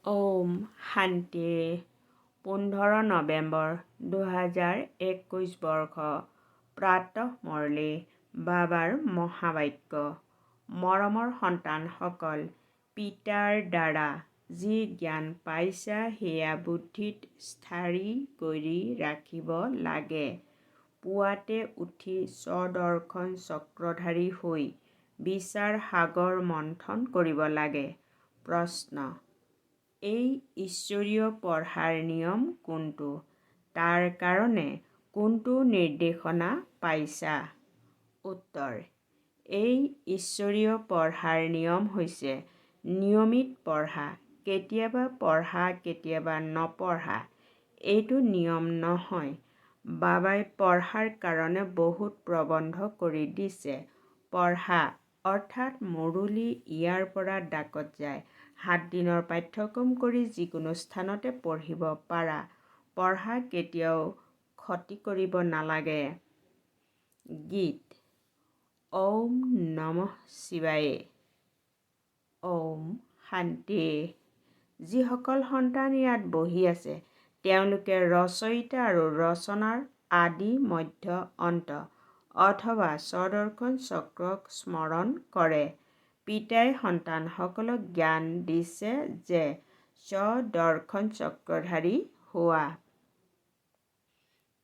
ওম শান্তি 15 নৱেম্বৰ 2021 বৰ্ষ প্ৰাতঃ মুৰলী বাবাৰ মহাবাক্য। মৰমৰ সন্তানসকল, পিতাৰ দ্বাৰা যি জ্ঞান পাইছা সেয়া বুদ্ধিত স্থায়ী কৰি ৰাখিব লাগে। পুৱাতে উঠি স্বদৰ্শন চক্ৰধাৰী হৈ বিচাৰ সাগৰ মন্থন কৰিব লাগে। প্ৰশ্ন: এই ঈশ্বৰীয় পঢ়াৰ নিয়ম কোনটো? তাৰ কাৰণে কোনটো নিৰ্দেশনা পাইছা? উত্তৰ: এই ঈশ্বৰীয় পঢ়াৰ নিয়ম হৈছে নিয়মিত পঢ়া। কেতিয়াবা পঢ়া কেতিয়াবা নপঢ়া, এইটো নিয়ম নহয়। বাবাই পঢ়াৰ কাৰণে বহুত প্ৰবন্ধ কৰি দিছে। পঢ়া অৰ্থাৎ মুৰলী ইয়াৰ পৰা ডাকত যায়। 7 দিনৰ পাঠ্যক্ৰম কৰি যিকোনো স্থানতে পঢ়িব পাৰা। পঢ়া কেতিয়াও ক্ষতি কৰিব নালাগে। গীত। ওম নমঃ শিৱায়ে। ওম শান্তি। যিসকল সন্তান ইয়াত বহি আছে তেওঁলোকে ৰচয়িতা আৰু ৰচনাৰ আদি মধ্য অন্ত অথবা স্বদৰ্শন চক্ৰক স্মৰণ কৰে। পিতাই সন্তানসকলক জ্ঞান দিছে যে স্বদৰ্শন চক্ৰধাৰী হোৱা।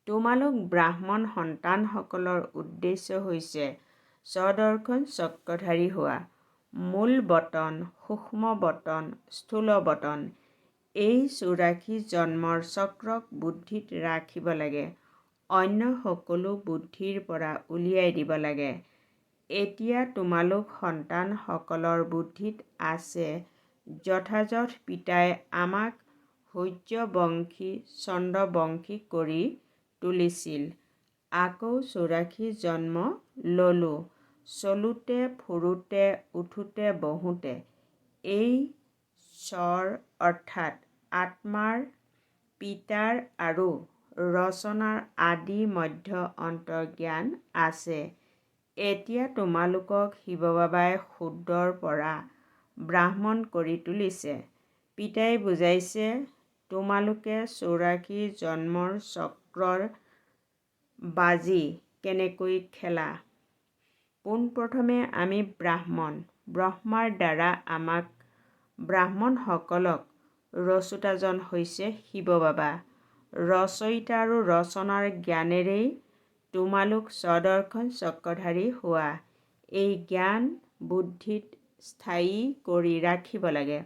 তোমালোক ব্ৰাহ্মণ সন্তানসকলৰ উদ্দেশ্য হৈছে স্বদৰ্শন চক্ৰধাৰী হোৱা। মূল বতন, সূক্ষ্ম বতন, স্থূল বতন, এই 84 জন্মৰ চক্ৰক বুদ্ধিত ৰাখিব লাগে। অন্য সকলো বুদ্ধিৰ পৰা উলিয়াই দিব লাগে। এতিয়া তোমালোক সন্তানসকলৰ বুদ্ধিত আছে যথাযথ পিতাই আমাক সূৰ্যবংশী চন্দ্ৰবংশী কৰি তুলিছিল। আকৌ 84 জন্ম ললো। চলোতে ফুৰোতে উঠোতে বহোতে এই স্বৰ অৰ্থাৎ আত্মাৰ, পিতাৰ আৰু ৰচনাৰ আদি মধ্য অন্ত জ্ঞান আছে। এতিয়া তোমালোকক শিৱ বাবাই শূদ্ৰৰ পৰা ব্ৰাহ্মণ কৰি তুলিছে। পিতাই বুজাইছে তোমালোকে 84 জন্মৰ চক্ৰৰ বাজি কেনেকৈ খেলা। পোনপ্ৰথমে আমি ব্ৰাহ্মণ। ব্ৰহ্মাৰ দ্বাৰা আমাক ব্ৰাহ্মণসকলক ৰচোতাজন হৈছে শিৱ বাবা। ৰচয়িতা আৰু ৰচনাৰ জ্ঞানেৰেই তোমালোক স্বদৰ্শন চক্ৰধাৰী হোৱা। এই জ্ঞান বুদ্ধিত স্থায়ী কৰি ৰাখিব লাগে।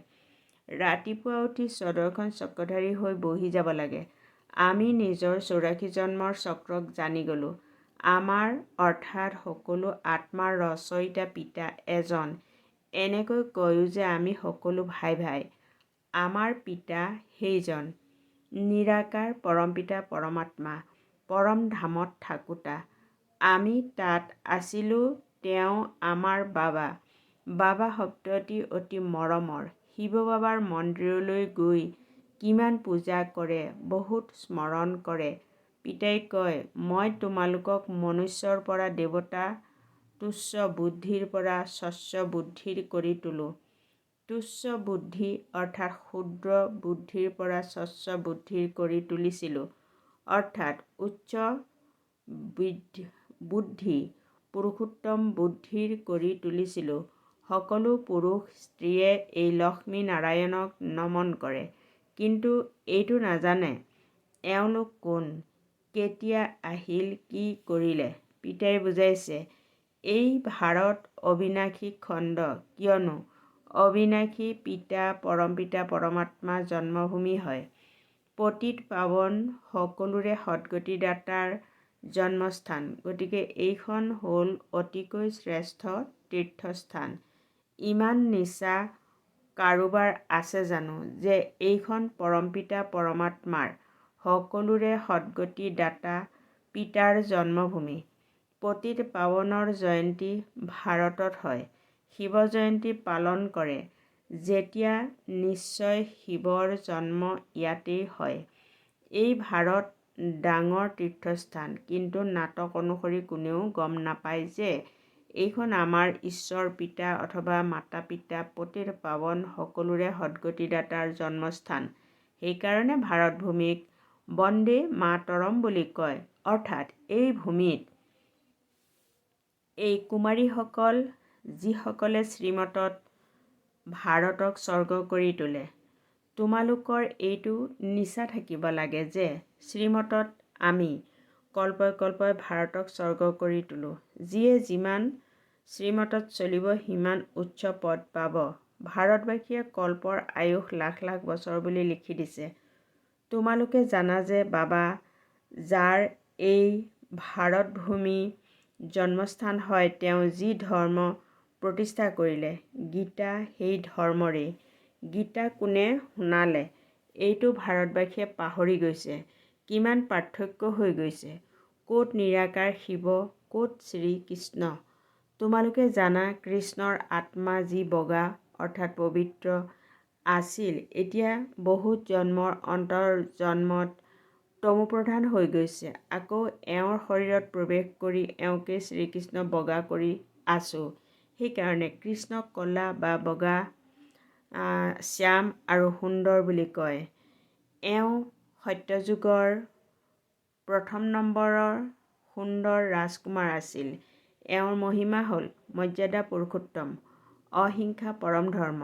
ৰাতিপুৱা উঠি স্বদৰ্শন চক্ৰধাৰী হৈ বহি যাব লাগে। আমি নিজৰ 84 জন্মৰ চক্ৰক জানি গলো। আমাৰ অৰ্থাৎ সকলো আত্মাৰ ৰচয়িতা পিতা এজন। এনেকৈ কয়ো যে আমি সকলো ভাই ভাই। আমাৰ পিতা সেইজন নিৰাকাৰ পৰমপিতা পৰমাত্মা। পৰম ধামত থাকোঁতা আমি তাত আছিলোঁ। তেওঁ আমাৰ বাবা। বাবা শব্দটি অতি মৰমৰ। শিৱ বাবাৰ মন্দিৰলৈ গৈ কিমান পূজা কৰে, বহুত স্মৰণ কৰে। পিতাই কয় মই তোমালোকক মনুষ্যৰ পৰা দেৱতা, তুচ্ছ বুদ্ধিৰ পৰা স্বচ্ছ বুদ্ধিৰ কৰি তোলোঁ। তুচ্ছ বুদ্ধি অৰ্থাৎ ক্ষুদ্ৰ বুদ্ধিৰ পৰা স্বচ্ছ বুদ্ধিৰ কৰি তুলিছিলোঁ। অৰ্থাৎ উচ্চ বুদ্ধি, পুৰুষোত্তম বুদ্ধিৰ কৰি তুলিছিলোঁ। সকলো পুৰুষ স্ত্ৰীয়ে এই লক্ষ্মী নাৰায়ণক নমন কৰে, কিন্তু এইটো নাজানে এওঁলোক কোন, কেতিয়া আহিল, কি কৰিলে। পিতাই বুজাইছে এই ভাৰত অবিনাশী খণ্ড, কিয়নো অবিনাশী পিতা পৰমপিতা পৰমাত্মা জন্মভূমি হয়। পতিত পাৱন সকলোৰে সদ্গতিদাতাৰ জন্মস্থান। গতিকে এইখন হ'ল অতিকৈ শ্ৰেষ্ঠ তীৰ্থস্থান। ইমান নিচা কাৰোবাৰ আছে জানো যে এইখন পৰমপিতা পৰমাত্মাৰ সকলোৰে সদ্গতি দাতা পিতাৰ জন্মভূমি। পতিত পাৱনৰ জয়ন্তী ভাৰতত হয়। শিৱ জয়ন্তী পালন কৰে যেতিয়া নিশ্চয় শিৱৰ জন্ম ইয়াতেই হয়। এই ভাৰত ডাঙৰ তীৰ্থস্থান, কিন্তু নাটক অনুসৰি কোনেও গম নাপায় যে এইখন আমাৰ ঈশ্বৰ পিতা অথবা মাতা পিতা পতিত পাৱন সকলোৰে সদ্গতিদাতাৰ জন্মস্থান। সেইকাৰণে ভাৰত ভূমিক বন্দে মাতৰম বুলি কয়। অৰ্থাৎ এই ভূমিত এই কুমাৰীসকল যিসকলে শ্ৰীমতত ভাৰতক স্বৰ্গ কৰি তোলে। তোমালোকৰ এইটো নিচা থাকিব লাগে যে শ্ৰীমতত আমি কল্পই কল্পই ভাৰতক স্বৰ্গ কৰি তোলোঁ। যিয়ে যিমান শ্ৰীমতত চলিব সিমান উচ্চ পদ পাব। ভাৰতবাসীয়ে কল্পৰ আয়ুস লাখ লাখ বছৰ বুলি লিখি দিছে। তোমালোকে জানা যে বাবা যাৰ এই ভাৰতভূমি জন্মস্থান হয়, তেওঁ যি ধৰ্ম প্ৰতিষ্ঠা কৰিলে, গীতা সেই ধৰ্মৰেই। গীতা কোনে শুনালে এইটো ভাৰতবাসীয়ে পাহৰি গৈছে। কিমান পাৰ্থক্য হৈ গৈছে। ক'ত নিৰাকাৰ শিৱ, ক'ত শ্ৰীকৃষ্ণ। তোমালোকে জানা কৃষ্ণৰ আত্মা যি বগা অৰ্থাৎ পবিত্ৰ আছিল, এতিয়া বহুত জন্মৰ অন্তৰ্জন্মত তমোপ্ৰধান হৈ গৈছে। আকৌ এওঁৰ শৰীৰত প্ৰৱেশ কৰি এওঁকে শ্ৰীকৃষ্ণ বগা কৰি আছোঁ। সেইকাৰণে কৃষ্ণক ক'লা বা বগা, শ্যাম আৰু সুন্দৰ বুলি কয়। এওঁ সত্যযুগৰ প্ৰথম নম্বৰৰ সুন্দৰ ৰাজকুমাৰ আছিল। এওঁৰ মহিমা হ'ল মৰ্যাদা পুৰুষোত্তম, অহিংসা পৰম ধৰ্ম।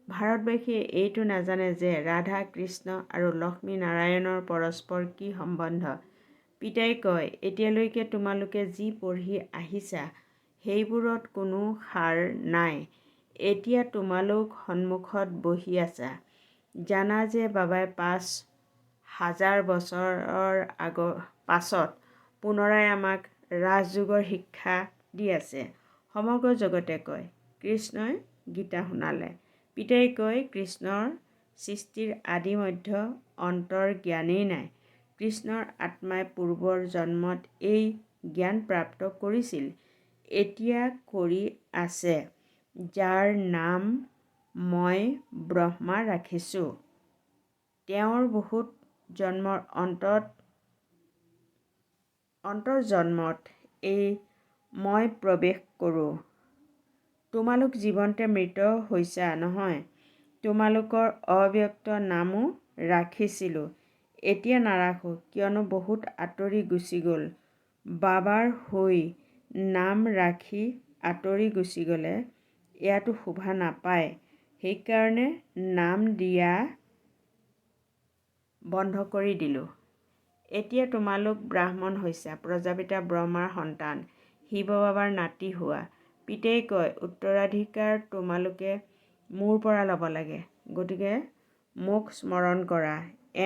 ভাৰতবাসীয়ে এইটো নাজানে যে ৰাধা কৃষ্ণ আৰু লক্ষ্মী নাৰায়ণৰ পৰস্পৰ কি সম্বন্ধ। পিতাই কয়, এতিয়ালৈকে তোমালোকে যি পঢ়ি আহিছা সেইবোৰত কোনো সাৰ নাই। এতিয়া তোমালোক সন্মুখত বহি আছা। জানা যে বাবাই ৫,০০০ বছৰৰ পাছত পুনৰাই আমাক ৰাজযোগৰ শিক্ষা দি আছে। সমগ্ৰ জগতে কয় কৃষ্ণই গীতা শুনালে। পিতাই কয় কৃষ্ণৰ সৃষ্টিৰ আদি মধ্য অন্তৰ জ্ঞানেই নাই। কৃষ্ণৰ আত্মাই পূৰ্বৰ জন্মত এই জ্ঞান প্ৰাপ্ত কৰিছিল, এতিয়া কৰি আছে, যাৰ নাম মই ব্ৰহ্মা ৰাখিছোঁ। তেওঁৰ বহুত জন্মৰ অন্তৰ্জন্মত এই মই প্ৰৱেশ কৰোঁ। তোমালোক জীৱন্তে মৃত হৈছা নহয়। তোমালোকৰ অব্যক্ত নামো ৰাখিছিলোঁ, এতিয়া নাৰাখোঁ, কিয়নো বহুত আঁতৰি গুচি গ'ল। বাবাৰ হৈ নাম ৰাখি আঁতৰি গুচি গ'লে ইয়াতো শোভা নাপায়। সেইকাৰণে নাম দিয়া বন্ধ কৰি দিলোঁ। এতিয়া তোমালোক ব্ৰাহ্মণ হৈছা, প্ৰজাপিতা ব্ৰহ্মাৰ সন্তান, শিৱ বাবাৰ নাতি হোৱা। পিতাই কয় উত্তৰাধিকাৰ তোমালোকে মোৰ পৰা ল'ব লাগে, গতিকে মোক স্মৰণ কৰা।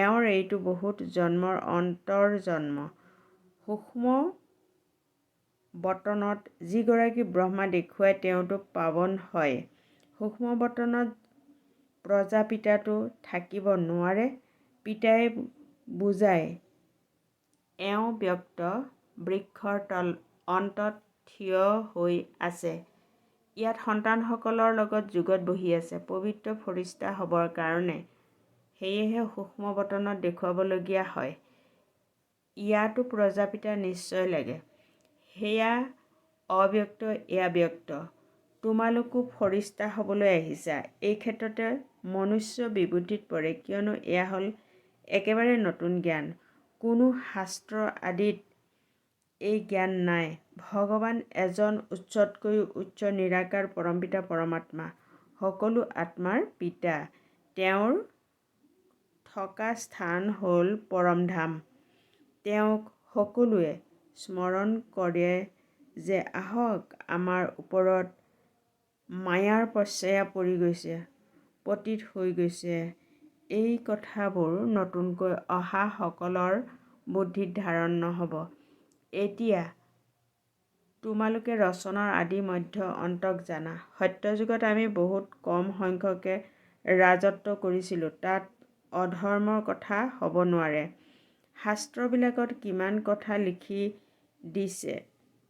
এওঁৰ এইটো বহুত জন্মৰ অন্তৰ্জন্ম। সূক্ষ্ম বতনত যিগৰাকী ব্ৰহ্মা দেখুৱাই তেওঁতো পাৱন হয়। সূক্ষ্ম বতনত প্ৰজাপিতাতো থাকিব নোৱাৰে। পিতাই বুজায় এওঁ ব্যক্ত বৃক্ষৰ অন্তত থিয় হৈ আছে। ইয়াত সন্তানসকলৰ লগত যোগত বহি আছে, পবিত্ৰ ফৰিস্তা হ'বৰ কাৰণে। সেয়েহে সূক্ষ্ম বতনত দেখুৱাবলগীয়া হয়। ইয়াতো প্ৰজাপিতা নিশ্চয় লাগে। সেয়া অব্যক্ত, এয়া ব্যক্ত। তোমালোকো ফৰিস্তা হ'বলৈ আহিছা। এই ক্ষেত্ৰতে মনুষ্য বিবুদ্ধিত পৰে, কিয়নো এয়া হ'ল একেবাৰে নতুন জ্ঞান। কোনো শাস্ত্ৰ আদিত এই জ্ঞান নাই। ভগৱান এজন উচ্চতকৈও উচ্চ নিৰাকাৰ পৰমপিতা পৰমাত্মা, সকলো আত্মাৰ পিতা। তেওঁৰ থকা স্থান হ'ল পৰমধাম। তেওঁক সকলোৱে স্মৰণ কৰে যে আহক আমাৰ ওপৰত মায়াৰ পচ্ছায়া পৰি গৈছে, পতিত হৈ গৈছে। এই কথাবোৰ নতুনকৈ অহা সকলৰ বুদ্ধিত ধাৰণ নহ'ব। এতিয়া তোমালোকে ৰচনাৰ আদি মধ্য অন্তক জানা। সত্যযুগত আমি বহুত কম সংখ্যকে ৰাজত্ব কৰিছিলোঁ। তাত অধৰ্মৰ কথা হ'ব নোৱাৰে। শাস্ত্ৰবিলাকত কিমান কথা লিখি দিছে,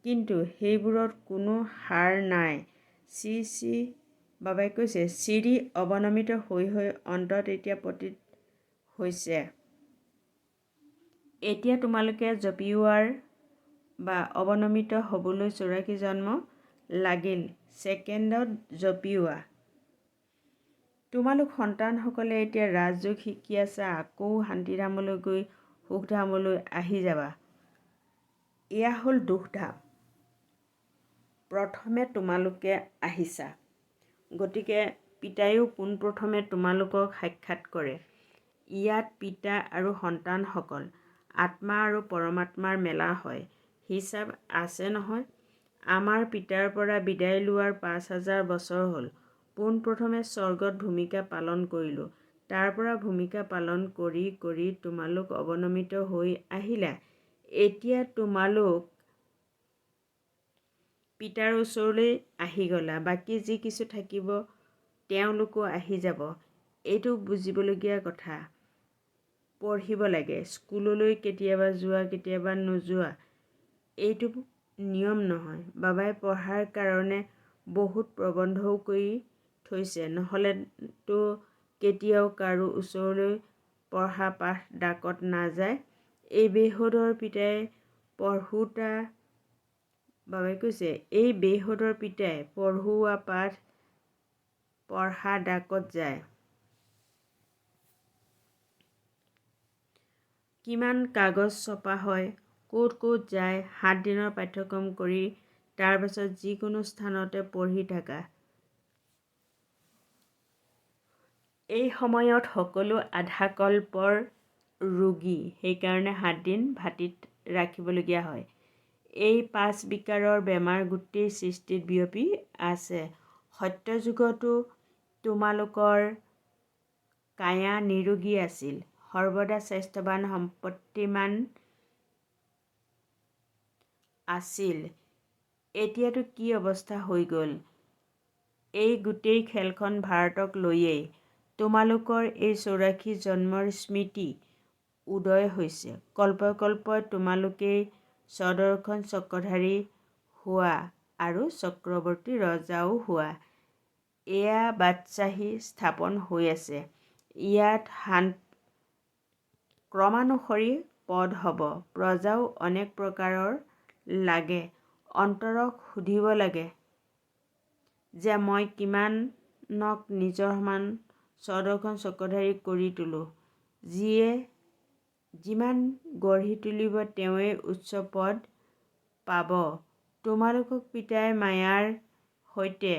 কিন্তু সেইবোৰত কোনো সাৰ নাই। শ্ৰী শ্ৰী বাবাই কৈছে চিৰি অৱনমিত হৈ হৈ অন্তত এতিয়া পতিত হৈছে। এতিয়া তোমালোকে জপিওৱাৰ বা অৱনমিত হ'বলৈ 84 জন্ম লাগিল ছেকেণ্ডত জঁপিওৱা। তোমালোক সন্তানসকলে এতিয়া ৰাজযোগ শিকি আছা, আকৌ শান্তিধামলৈ গৈ সুখধামলৈ আহি যাবা। এয়া হ'ল দুখধাম। প্ৰথমে তোমালোকে আহিছা, গতিকে পিতাইও পোনপ্ৰথমে তোমালোকক সাক্ষাৎ কৰে। ইয়াত পিতা আৰু সন্তানসকল, আত্মা আৰু পৰমাত্মাৰ মেলা হয়। হিচাপ আছে নহয়। আমাৰ পিতাৰ পৰা বিদায় লোৱাৰ ৫,০০০ বছৰ হ'ল। পোনপ্ৰথমে স্বৰ্গত ভূমিকা পালন কৰিলোঁ। তাৰ পৰা ভূমিকা পালন কৰি কৰি তোমালোক অৱনমিত হৈ আহিলা। এতিয়া তোমালোক পিতাৰ ওচৰলৈ আহি গ'লা। বাকী যি কিছু থাকিব তেওঁলোকো আহি যাব। এইটো বুজিবলগীয়া কথা। পঢ়িব লাগে, স্কুললৈ কেতিয়াবা যোৱা কেতিয়াবা নোযোৱা, এইটো নিয়ম নহয়। বাবাই পঢ়াৰ কাৰণে বহুত প্ৰবন্ধও কৰি থৈছে, নহ'লেতো কেতিয়াও কাৰো ওচৰলৈ পঢ়া পাঠ ডাকত নাযায়। এই বেহদৰ পিতাই পঢ়োতা বাবাই কৈছে, এই বেহদৰ পিতাই পঢ়োৱা পাঠ পঢ়া ডাকত যায়। কিমান কাগজ ছপা হয়, ক'ত ক'ত যায়। 7 দিনৰ পাঠ্যক্ৰম কৰি তাৰ পাছত যিকোনো স্থানতে পঢ়ি থাকা। এই সময়ত সকলো আধাকল্পৰ ৰোগী, সেইকাৰণে 7 দিন ভাটিত ৰাখিবলগীয়া হয়। এই 5 বিকাৰৰ বেমাৰ গোটেই সৃষ্টিত বিয়পি আছে। সত্যযুগতো তোমালোকৰ কায়া নিৰোগী আছিল, সৰ্বদা স্বাস্থ্যৱান সম্পত্তিমান আছিল। এতিয়াতো কি অৱস্থা হৈ গ'ল। এই গোটেই খেলখন ভাৰতক লৈয়েই। তোমালোকৰ এই 84 জন্মৰ স্মৃতি উদয় হৈছে। কল্পে কল্পে তোমালোকেই স্বদৰ্শন চক্ৰধাৰী হোৱা আৰু চক্ৰৱৰ্তী ৰজাও হোৱা। এয়া বাদশ্বাহী স্থাপন হৈ আছে। ইয়াত ক্ৰমানুসৰি পদ হ'ব। প্ৰজাও অনেক প্ৰকাৰৰ লাগে। অন্তৰক সুধিব লাগে যে মই কিমানক নিজৰ সমান স্বদৰ্শন চক্ৰধাৰী কৰি তোলোঁ। যিয়ে যিমান গঢ়ি তুলিব তেওঁৱেই উচ্চ পদ পাব। তোমালোকক পিতাই মায়াৰ সৈতে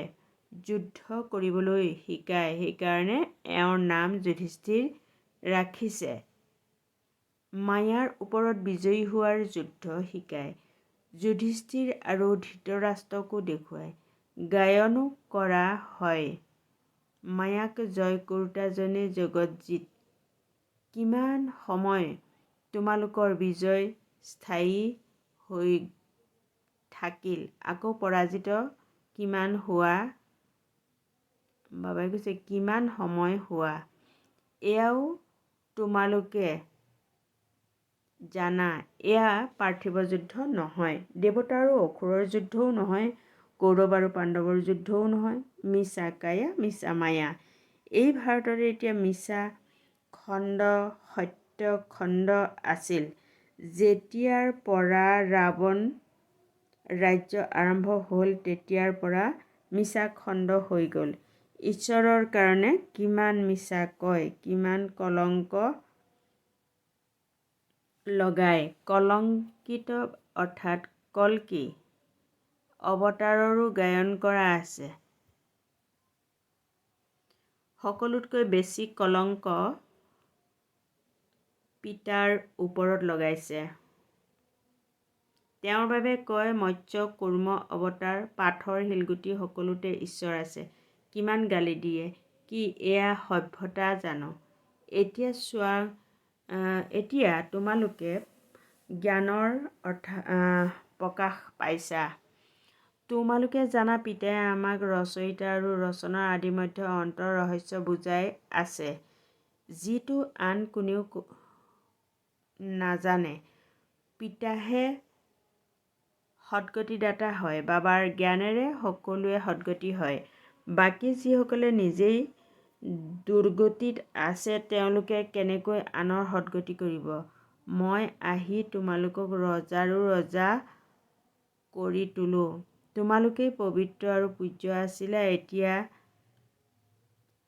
যুদ্ধ কৰিবলৈ শিকায়, সেইকাৰণে এওঁৰ নাম যুধিষ্ঠিৰ ৰাখিছে। মায়াৰ ওপৰত বিজয়ী হোৱাৰ যুদ্ধ শিকায়। যুধিষ্ঠিৰ আৰু ধৃতৰাষ্ট্ৰকো দেখুৱায়, গায়নো কৰা হয়। মায়াক জয় কৰোঁতাজনেই জগজ্জীত। কিমান সময় তোমালোকৰ বিজয় স্থায়ী হৈ থাকিল, আকৌ পৰাজিত কিমান হোৱা। বাবাই কৈছে কিমান সময় হোৱা। এয়াও তোমালোকে জানা। এয়া পাৰ্থিৱ যুদ্ধ নহয়, দেৱতা আৰু অসুৰৰ যুদ্ধও নহয়, কৌৰৱ আৰু পাণ্ডৱৰ যুদ্ধও নহয়। মিছা কায়া, মিছা মায়া। এই ভাৰতত এতিয়া মিছা খণ্ড সত্য খণ্ড আছিল। যেতিয়াৰ পৰা ৰাৱণ ৰাজ্য আৰম্ভ হ'ল তেতিয়াৰ পৰা মিছা খণ্ড হৈ গ'ল। ঈশ্বৰৰ কাৰণে কিমান মিছা কয়, কিমান কলংক লগায়। কলংকিত অৰ্থাৎ কল্কি অৱতাৰৰো গায়ন কৰা আছে। সকলোতকৈ বেছি কলংক পিতাৰ ওপৰত লগাইছে। তেওঁৰ বাবে কয় মৎস্য কুৰ্ম অৱতাৰ, পাথৰ শিলগুটি সকলোতে ঈশ্বৰ আছে। কিমান গালি দিয়ে। কি এয়া সভ্যতা জানো। এতিয়া চোৱা, এতিয়া তোমালোকে জ্ঞানৰ প্ৰকাশ পাইছা। তোমালোকে জানা পিতাই আমাক ৰচয়িতা আৰু ৰচনাৰ আদিমধ্য অন্তৰ ৰহস্য বুজাই আছে, যিটো আন কোনেও নাজানে। পিতাহে সদ্গতিদাতা হয়। বাবাৰ জ্ঞানেৰে সকলোৰে সদ্গতি হয়। বাকী যিসকলে নিজেই দুৰ্গতিত আছে তেওঁলোকে কেনেকৈ আনৰ সদ্গতি কৰিব। মই আহি তোমালোকক ৰজাৰো ৰজা কৰি তোলোঁ। তোমালোকেই পবিত্ৰ আৰু পূজ্য আছিলা, এতিয়া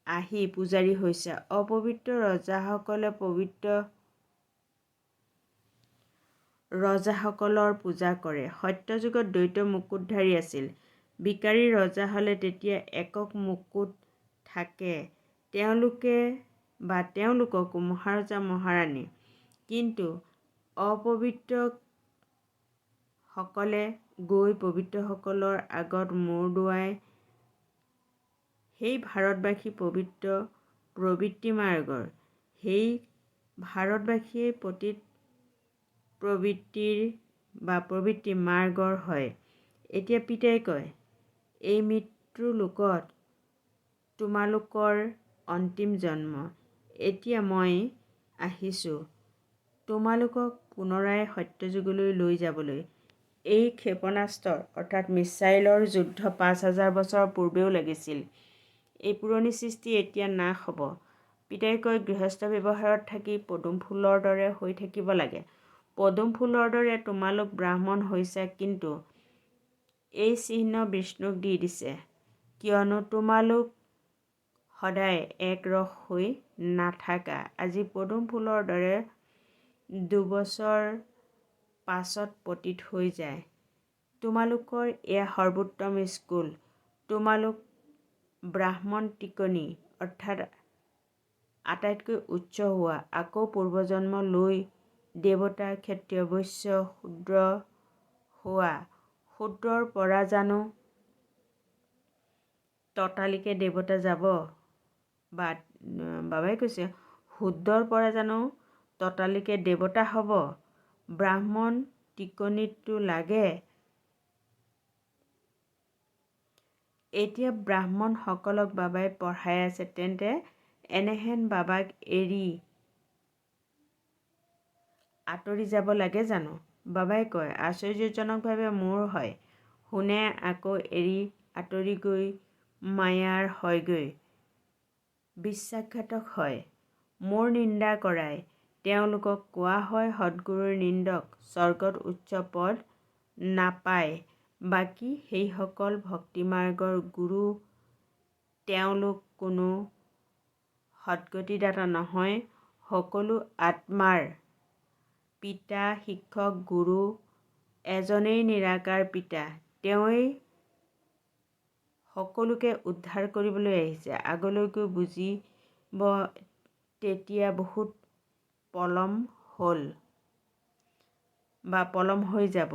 আহি পূজাৰী হৈছা। অপবিত্ৰ ৰজাসকলৰ পূজা কৰে। সত্যযুগত দ্বৈত মুকুটধাৰী আছিল। বিকাৰী ৰজা হ'লে তেতিয়া একক মুকুট থাকে, তেওঁলোকক মহাৰজা মহাৰাণী। কিন্তু অপবিত্ৰসকলে গৈ পবিত্ৰসকলৰ আগত মূৰ দোৱায়। সেই ভাৰতবাসী পবিত্ৰ প্ৰবৃত্তি মাৰ্গৰ। সেই ভাৰতবাসীয়ে পতিত প্ৰবৃত্তি মাৰ্গৰ হয়। এতিয়া পিতাই কয়, এই মৃত্যু লোকত তোমালোকৰ অন্তিম জন্ম। এতিয়া মই আহিছোঁ তোমালোকক পুনৰাই সত্যযুগলৈ লৈ যাবলৈ। এই ক্ষেপণাস্ত্ৰ অৰ্থাৎ মিছাইলৰ যুদ্ধ ৫,০০০ বছৰ পূৰ্বেও লাগিছিল। এই পুৰণি সৃষ্টি এতিয়া নাশ হ'ব। পিতাই কয়, গৃহস্থ ব্যৱহাৰত থাকি পদুম ফুলৰ দৰে হৈ থাকিব লাগে। পদুম ফুলৰ দৰে তোমালোক ব্ৰাহ্মণ হৈছা, কিন্তু এই চিহ্ন বিষ্ণুক দি দিছে, কিয়নো তোমালোক সদায় এক ৰস হৈ নাথাকা। আজি পদুম ফুলৰ দৰে ২ বছৰ পাছত পতিত হৈ যায়। তোমালোকৰ এয়া সৰ্বোত্তম স্কুল। তোমালোক ব্ৰাহ্মণ টিকনি অৰ্থাৎ আটাইতকৈ উচ্চ হোৱা। আকৌ পূৰ্বজন্ম লৈ দেৱতা, ক্ষত্ৰিয়, বৈশ্য, শূদ্ৰ হোৱা। শূদ্ৰৰ পৰা জানো ততালিকে দেৱতা যাব? বাবাই কৈছে, শূদ্ৰৰ পৰা জানো ততালিকে দেৱতা হ'ব? ব্ৰাহ্মণ টিকনিতো লাগে। এতিয়া ব্ৰাহ্মণসকলক বাবাই পঢ়াই আছে, তেন্তে এনেহেন বাবাক এৰি আঁতৰি যাব লাগে জানো? বাবাই কয়, আশ্চৰ্যজনকভাৱে মোৰ হয়। শুনে আকৌ এৰি আঁতৰি গৈ মায়াৰ হয়গৈ, বিশ্বাসঘাতক হয়। মোৰ নিন্দা কৰায়। তেওঁলোকক কোৱা হয় সদ্গুৰুৰ নিন্দক, স্বৰ্গত উচ্চ পদ নাপায়। বাকী সেইসকল ভক্তিমাৰ্গৰ গুৰু, তেওঁলোক কোনো সদ্গতিদাতা নহয়। সকলো আত্মাৰ পিতা, শিক্ষক, গুৰু এজনেই নিৰাকাৰ পিতা। তেওঁৱেই সকলোকে উদ্ধাৰ কৰিবলৈ আহিছে। আগলৈকৈ বুজিব, তেতিয়া বহুত পলম হৈ যাব।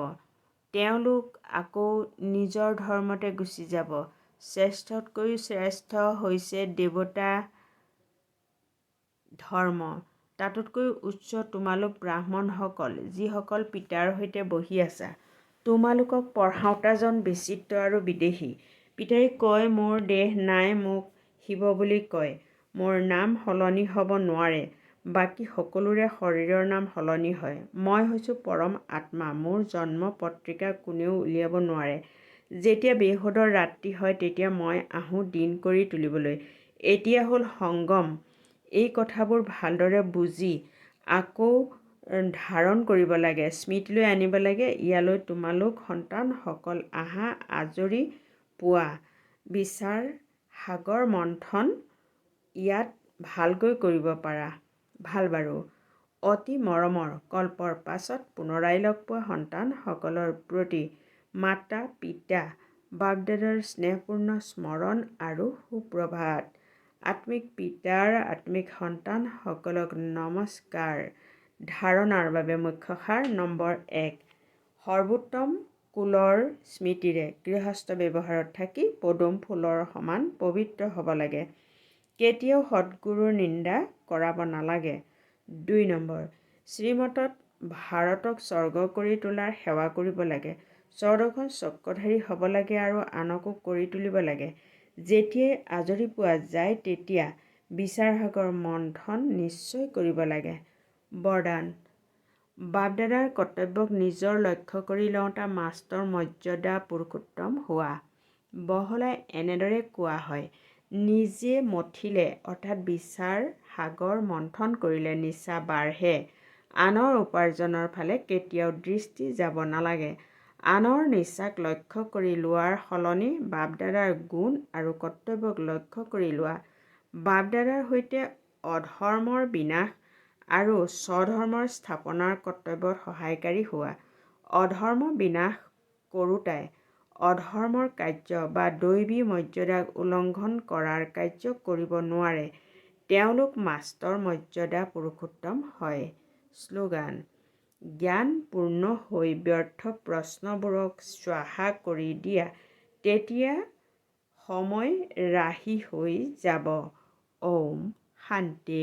তেওঁলোক আকৌ নিজৰ ধৰ্মতে গুচি যাব। শ্ৰেষ্ঠতকৈও শ্ৰেষ্ঠ হৈছে দেৱতা ধৰ্ম। তাতোতকৈ উচ্চ তোমালোক ব্ৰাহ্মণসকল, যিসকল পিতাৰ সৈতে বহি আছা। তোমালোকক পঢ়াওঁতাজন বিচিত্ৰ আৰু বিদেশী। পিতাই কয়, মোৰ দেহ নাই, মোক শিৱ বুলি কয়। মোৰ নাম সলনি হ'ব নোৱাৰে। বাকী সকলোৰে শৰীৰৰ নাম সলনি হয়। মই হৈছোঁ পৰম আত্মা। মোৰ জন্ম পত্ৰিকা কোনেও উলিয়াব নোৱাৰে। যেতিয়া বেহুদৰ ৰাত্ৰি হয়, তেতিয়া মই আহোঁ দিন কৰি তুলিবলৈ। এতিয়া হ'ল সংগম। এই কথাবোৰ ভালদৰে বুজি আকৌ ধাৰণ কৰিব লাগে, স্মৃতিলৈ আনিব লাগে। ইয়ালৈ তোমালোক সন্তানসকল আহা, আজৰি পোৱা। বিচাৰ সাগৰ মন্থন ইয়াত ভালকৈ কৰিব পাৰা। ভাল বাৰু। অতি মৰমৰ। কল্পৰ পাছত পুনৰাই লগ পোৱা সন্তানসকলৰ প্ৰতি মাতা পিতা, বাপ-দাদাৰ স্নেহপূৰ্ণ স্মৰণ আৰু সুপ্ৰভাত। আত্মিক পিতাৰ আত্মিক সন্তানসকলক নমস্কাৰ। ধাৰণাৰ বাবে মুখ্য সাৰ নম্বৰ ১। সৰ্বোত্তম কুলৰ স্মৃতিৰে গৃহস্থ ব্যৱহাৰত থাকি পদুম ফুলৰ সমান পবিত্ৰ হ'ব লাগে। কেতিয়াও সদ্গুৰুৰ নিন্দা কৰাব নালাগে। ২ নম্বৰ। শ্ৰীমতত ভাৰতক স্বৰ্গ কৰি তোলাৰ সেৱা কৰিব লাগে। স্বৰ্গখন চক্ৰধাৰী হ'ব লাগে আৰু আনকো কৰি তুলিব লাগে। যেতিয়াই আজৰি পোৱা যায়, তেতিয়া বিচাৰ সাগৰ মন্থন নিশ্চয় কৰিব লাগে। বৰদান। বাপ-দাদাৰ কৰ্তব্যক নিজৰ লক্ষ্য কৰি লওঁতা মাষ্টৰ মৰ্যদা পুৰুষোত্তম হোৱা। বহলাই এনেদৰে কোৱা হয়, নিজে মথিলে অৰ্থাৎ বিচাৰ সাগৰ মন্থন কৰিলে নিচা বাঢ়ে। আনৰ উপাৰ্জনৰ ফালে কেতিয়াও দৃষ্টি যাব নালাগে। আনৰ নিচাক লক্ষ্য কৰি লোৱাৰ সলনি বাপ-দাদাৰ গুণ আৰু কৰ্তব্যক লক্ষ্য কৰি লোৱা, বাপ-দাদাৰ সৈতে অধৰ্মৰ বিনাশ আৰু স্বধৰ্মৰ স্থাপনাৰ কৰ্তব্যত সহায়কাৰী হোৱা। অধৰ্ম বিনাশ কৰোঁতাই অধৰ্মৰ কাৰ্য বা দৈবী মৰ্যাদাক উলংঘন কৰাৰ কাৰ্য কৰিব নোৱাৰে। তেওঁলোক মাষ্টৰ মৰ্যাদা পুৰুষোত্তম হয়। শ্লোগান: জ্ঞান পূৰ্ণ হৈ ব্যৰ্থ প্ৰশ্নবোৰক স্বাহা কৰি দিয়া, তেতিয়া সময় ৰাহি হৈ যাব। ওম শান্তি।